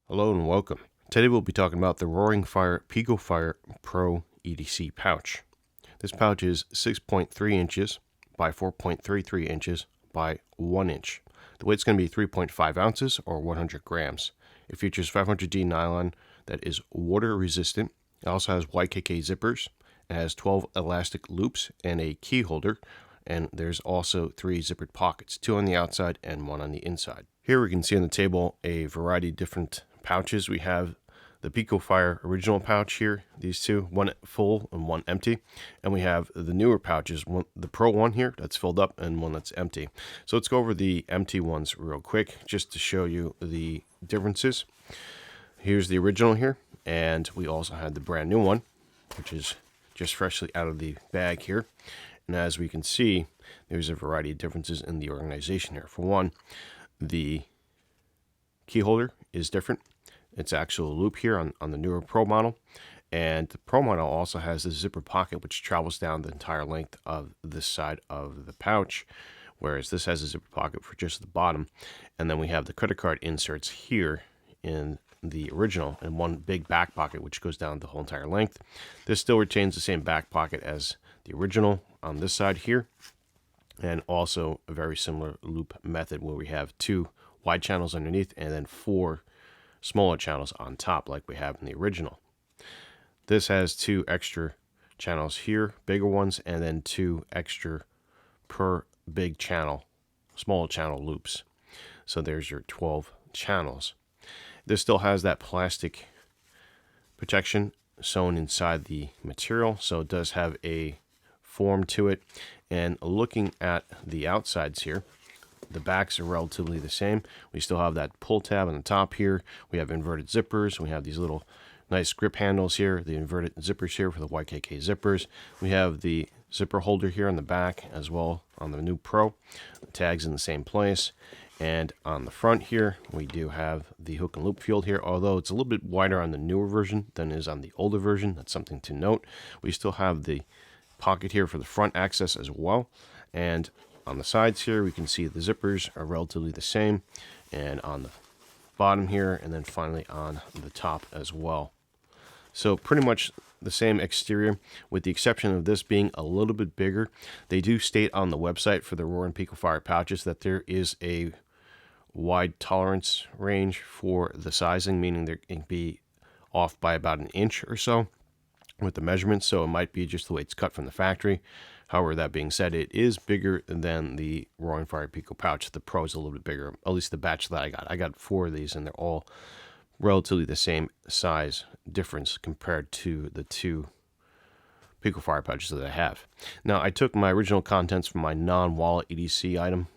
Hello and welcome. Today we'll be talking about the Roaring Fire Picofire Pro EDC pouch. This pouch is 6.3 inches by 4.33 inches by 1 inch. The weight's going to be 3.5 ounces or 100 grams. It features 500D nylon that is water resistant. It also has YKK zippers. It has 12 elastic loops and a key holder. And there's also 3 zippered pockets, 2 on the outside and 1 on the inside. Here we can see on the table a variety of different pouches. We have the Picofire original pouch here, these two, one full and one empty. And we have the newer pouches, the Pro one here that's filled up and one that's empty. So let's go over the empty ones real quick just to show you the differences. Here's the original here, and we also had the brand new one, which is just freshly out of the bag here. And as we can see, there's a variety of differences in the organization here. For one, the key holder is different. It's actual loop here on the newer Pro model. And the Pro model also has the zipper pocket, which travels down the entire length of this side of the pouch, whereas this has a zipper pocket for just the bottom. And then we have the credit card inserts here in the original, and one big back pocket, which goes down the whole entire length. This still retains the same back pocket as the original on this side here, and also a very similar loop method where we have 2 wide channels underneath and then 4 smaller channels on top like we have in the original. This has 2 extra channels here, bigger ones, and then 2 extra per big channel, smaller channel loops. So there's your 12 channels. This still has that plastic protection sewn inside the material, so it does have a form to it. And looking at the outsides here, the backs are relatively the same. We still have that pull tab on the top here. We have inverted zippers. We have these little nice grip handles here, the inverted zippers here for the YKK zippers. We have the zipper holder here on the back as well on the new Pro. The tag's in the same place. And on the front here, we do have the hook and loop field here, although it's a little bit wider on the newer version than it is on the older version. That's something to note. We still have the pocket here for the front access as well. And on the sides here, we can see the zippers are relatively the same, and on the bottom here, and then finally on the top as well. So pretty much the same exterior, with the exception of this being a little bit bigger. They do state on the website for the Roaring Picofire pouches that there is a wide tolerance range for the sizing, meaning there can be off by about an inch or so with the measurements, so it might be just the way it's cut from the factory. However, that being said, it is bigger than the Roaring Fire Pico pouch. The Pro is a little bit bigger, at least the batch that I got. I got 4 of these, and they're all relatively the same size difference compared to the 2 Picofire pouches that I have. Now, I took my original contents from my non-wallet EDC item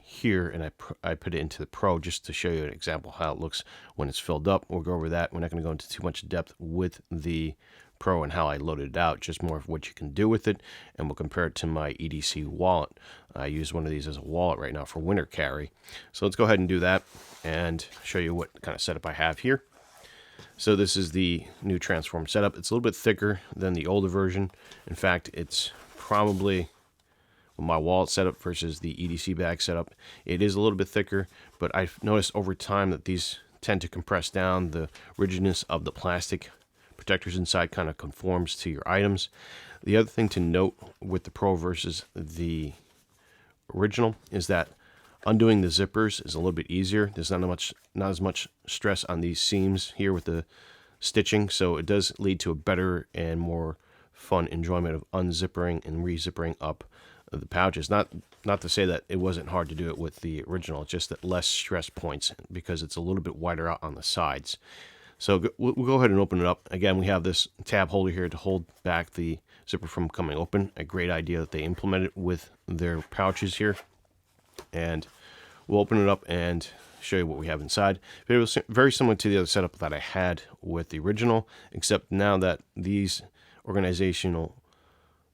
here, and I put it into the Pro just to show you an example how it looks when it's filled up. We'll go over that. We're not going to go into too much depth with the Pro and how I loaded it out, just more of what you can do with it, and we'll compare it to my EDC wallet. I use one of these as a wallet right now for winter carry. So let's go ahead and do that and show you what kind of setup I have here. So this is the new transform setup. It's a little bit thicker than the older version. In fact, it's probably my wallet setup versus the EDC bag setup. It is a little bit thicker, but I've noticed over time that these tend to compress down. The rigidness of the plastic protectors inside kind of conforms to your items. The other thing to note with the Pro versus the original is that undoing the zippers is a little bit easier. There's not as much stress on these seams here with the stitching, so it does lead to a better and more fun enjoyment of unzippering and rezippering up the pouches. Not to say that it wasn't hard to do it with the original, it's just that less stress points because it's a little bit wider out on the sides. So we'll go ahead and open it up. Again, we have this tab holder here to hold back the zipper from coming open. A great idea that they implemented with their pouches here. And we'll open it up and show you what we have inside. But it was very similar to the other setup that I had with the original, except now that these organizational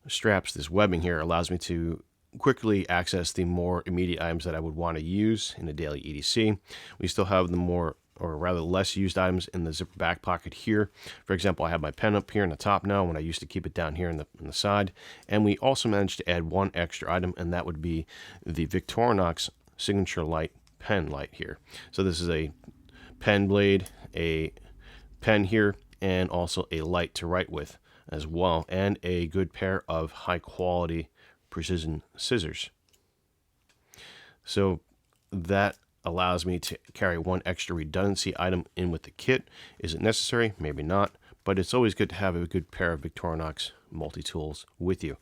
straps, this webbing here, allows me to quickly access the more immediate items that I would want to use in a daily EDC. We still have the more, or rather less used items in the zipper back pocket here. For example, I have my pen up here in the top now when I used to keep it down here in the side. And we also managed to add one extra item, and that would be the Victorinox signature light pen light here. So this is a pen blade, a pen here, and also a light to write with as well, and a good pair of high quality precision scissors. So that allows me to carry one extra redundancy item in with the kit. Is it necessary? Maybe not, but it's always good to have a good pair of Victorinox multi-tools with you.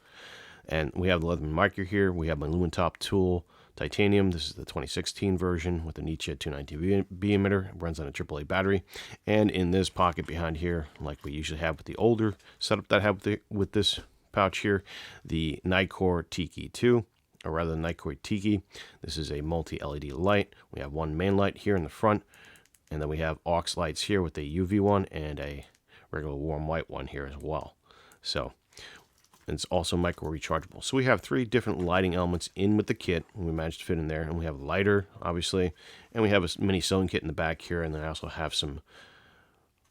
And we have the Leatherman micro here. We have my Lumentop tool, titanium. This is the 2016 version with an Nietzsche 219B emitter. It runs on a AAA battery. And in this pocket behind here, like we usually have with the older setup that I have with this pouch here, the Nikkor Tiki 2, or rather the Nikkor Tiki. This is a multi-LED light. We have one main light here in the front, and then we have aux lights here with a UV one and a regular warm white one here as well. So it's also micro rechargeable. So we have 3 different lighting elements in with the kit. We managed to fit in there, and we have a lighter, obviously, and we have a mini sewing kit in the back here, and then I also have some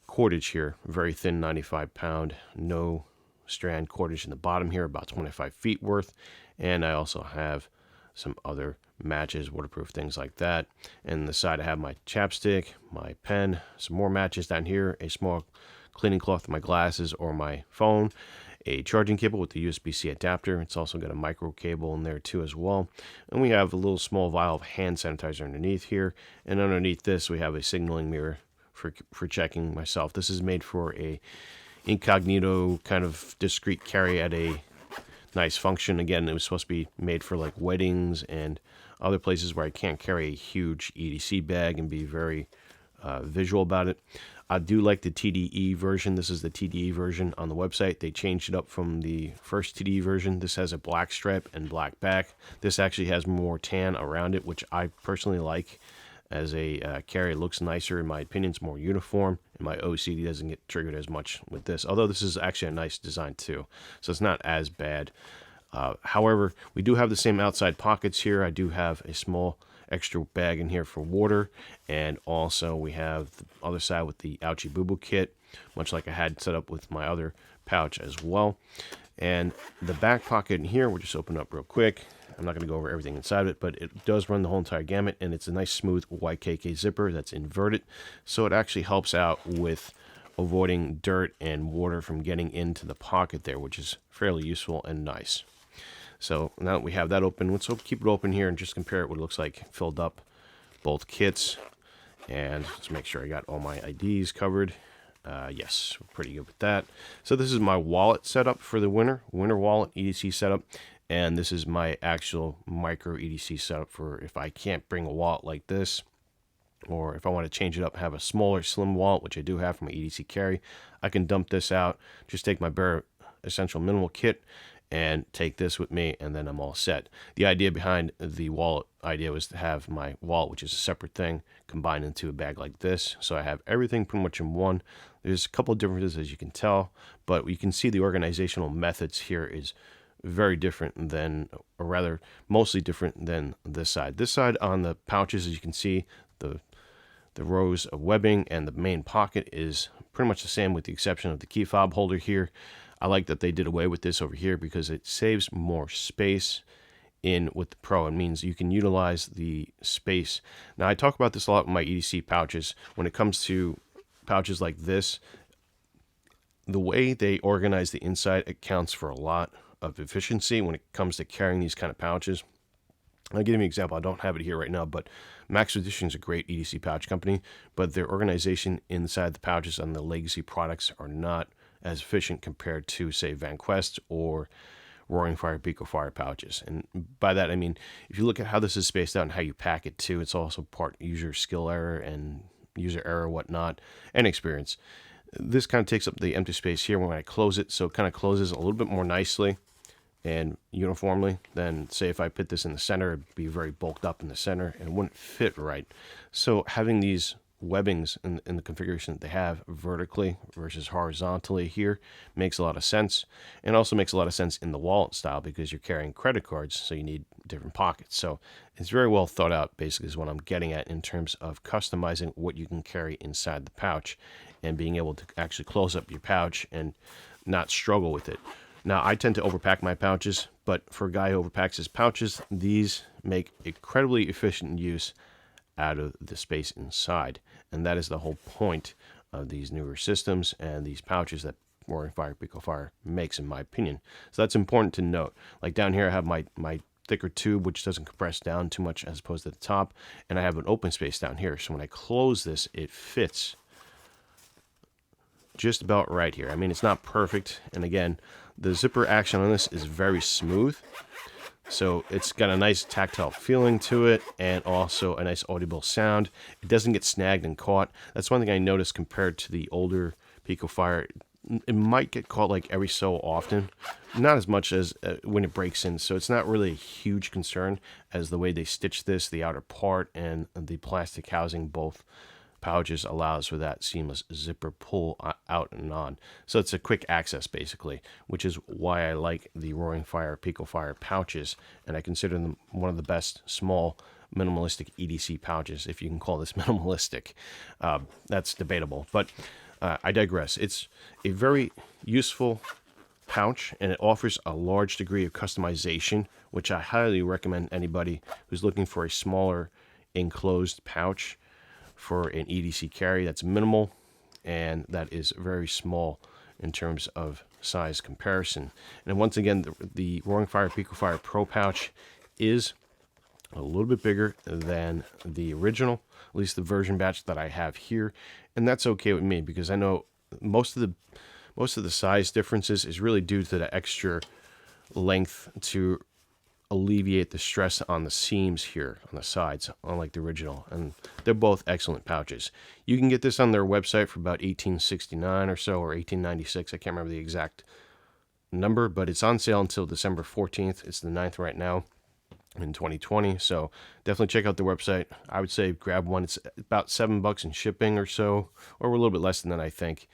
cordage here, very thin 95-pound, no strand cordage in the bottom here, about 25 feet worth, and I also have some other matches, waterproof things like that. And on the side I have my chapstick, my pen, some more matches down here, a small cleaning cloth for my glasses or my phone, a charging cable with the USB-C adapter. It's also got a micro cable in there too as well. And we have a little small vial of hand sanitizer underneath here. And underneath this we have a signaling mirror for checking myself. This is made for a incognito kind of discreet carry at a nice function. Again, it was supposed to be made for like weddings and other places where I can't carry a huge EDC bag and be very visual about it. I do like the TDE version. This is the TDE version on the website. They changed it up from the first TDE version. This has a black stripe and black back. This actually has more tan around it, which I personally like as a carry. It looks nicer, in my opinion. It's more uniform, and my OCD doesn't get triggered as much with this. Although this is actually a nice design too, so it's not as bad. However, we do have the same outside pockets here. I do have a small extra bag in here for water, and also we have the other side with the Ouchie Boo Boo kit, much like I had set up with my other pouch as well. And the back pocket in here, we'll just open up real quick. I'm not going to go over everything inside of it, but it does run the whole entire gamut, and it's a nice smooth YKK zipper that's inverted, so it actually helps out with avoiding dirt and water from getting into the pocket there, which is fairly useful and nice. So now that we have that open, let's keep it open here and just compare it what it looks like filled up, both kits. And let's make sure I got all my IDs covered. Yes, we're pretty good with that. So this is my wallet setup for the winter wallet EDC setup. And this is my actual micro EDC setup for if I can't bring a wallet like this, or if I want to change it up, have a smaller slim wallet, which I do have for my EDC carry. I can dump this out, just take my bare essential minimal kit and take this with me, and then I'm all set. The idea behind the wallet idea was to have my wallet, which is a separate thing, combined into a bag like this. So I have everything pretty much in one. There's a couple of differences, as you can tell, but you can see the organizational methods here is very different than, or rather mostly different than this side. This side on the pouches, as you can see, the rows of webbing and the main pocket is pretty much the same with the exception of the key fob holder here. I like that they did away with this over here because it saves more space in with the Pro. It means you can utilize the space. Now, I talk about this a lot with my EDC pouches. When it comes to pouches like this, the way they organize the inside accounts for a lot of efficiency when it comes to carrying these kind of pouches. I'll give you an example. I don't have it here right now, but Max Edition is a great EDC pouch company, but their organization inside the pouches on the legacy products are not as efficient compared to, say, Van Quest or Roaring Fire Picofire pouches. And by that, I mean, if you look at how this is spaced out and how you pack it too, it's also part user skill error and user error, whatnot, and experience. This kind of takes up the empty space here when I close it, so it kind of closes a little bit more nicely and uniformly than, say, if I put this in the center, it'd be very bulked up in the center and it wouldn't fit right. So having these webbings in the configuration that they have vertically versus horizontally here makes a lot of sense, and also makes a lot of sense in the wallet style because you're carrying credit cards, so you need different pockets. So it's very well thought out, basically, is what I'm getting at in terms of customizing what you can carry inside the pouch and being able to actually close up your pouch and not struggle with it. Now, I tend to overpack my pouches, but for a guy who overpacks his pouches, these make incredibly efficient use out of the space inside. And that is the whole point of these newer systems and these pouches that Roaring Fire Picofire makes, in my opinion. So that's important to note. Like down here I have my thicker tube, which doesn't compress down too much as opposed to the top, and I have an open space down here. So when I close this, it fits just about right here. I mean, it's not perfect, and again, the zipper action on this is very smooth, so it's got a nice tactile feeling to it and also a nice audible sound. It doesn't get snagged and caught. That's one thing I noticed compared to the older Picofire. It might get caught like every so often, not as much as when it breaks in, so it's not really a huge concern, as the way they stitch this, the outer part and the plastic housing, both pouches allows for that seamless zipper pull out and on. So it's a quick access basically, which is why I like the Roaring Fire Picofire pouches, and I consider them one of the best small minimalistic EDC pouches, if you can call this minimalistic. That's debatable, but I digress. It's a very useful pouch, and it offers a large degree of customization, which I highly recommend anybody who's looking for a smaller enclosed pouch for an EDC carry that's minimal and that is very small in terms of size comparison. And once again, the Roaring Fire Picofire Pro pouch is a little bit bigger than the original, at least the version batch that I have here, and that's okay with me because I know most of the size differences is really due to the extra length to alleviate the stress on the seams here on the sides, unlike the original, and they're both excellent pouches. You can get this on their website for about $18.69 or so, or $18.96. I can't remember the exact number, but it's on sale until December 14th. It's the 9th right now in 2020, so definitely check out the website. I would say grab one. It's about $7 in shipping or so, or a little bit less than that, I think.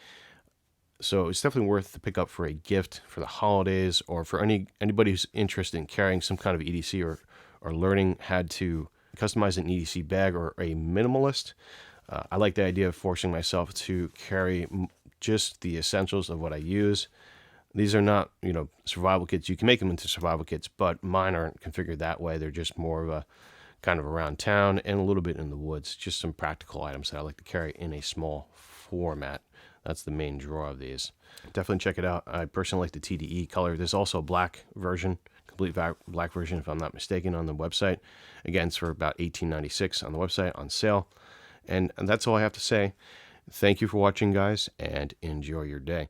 So it's definitely worth to pick up for a gift for the holidays, or for anybody who's interested in carrying some kind of EDC, or learning how to customize an EDC bag, or a minimalist. I like the idea of forcing myself to carry just the essentials of what I use. These are not, survival kits. You can make them into survival kits, but mine aren't configured that way. They're just more of a kind of around town and a little bit in the woods. Just some practical items that I like to carry in a small format. That's the main draw of these. Definitely check it out. I personally like the TDE color. There's also a black version, complete black version if I'm not mistaken, on the website. Again, it's for about $18.96 on the website on sale. And that's all I have to say. Thank you for watching, guys, and enjoy your day.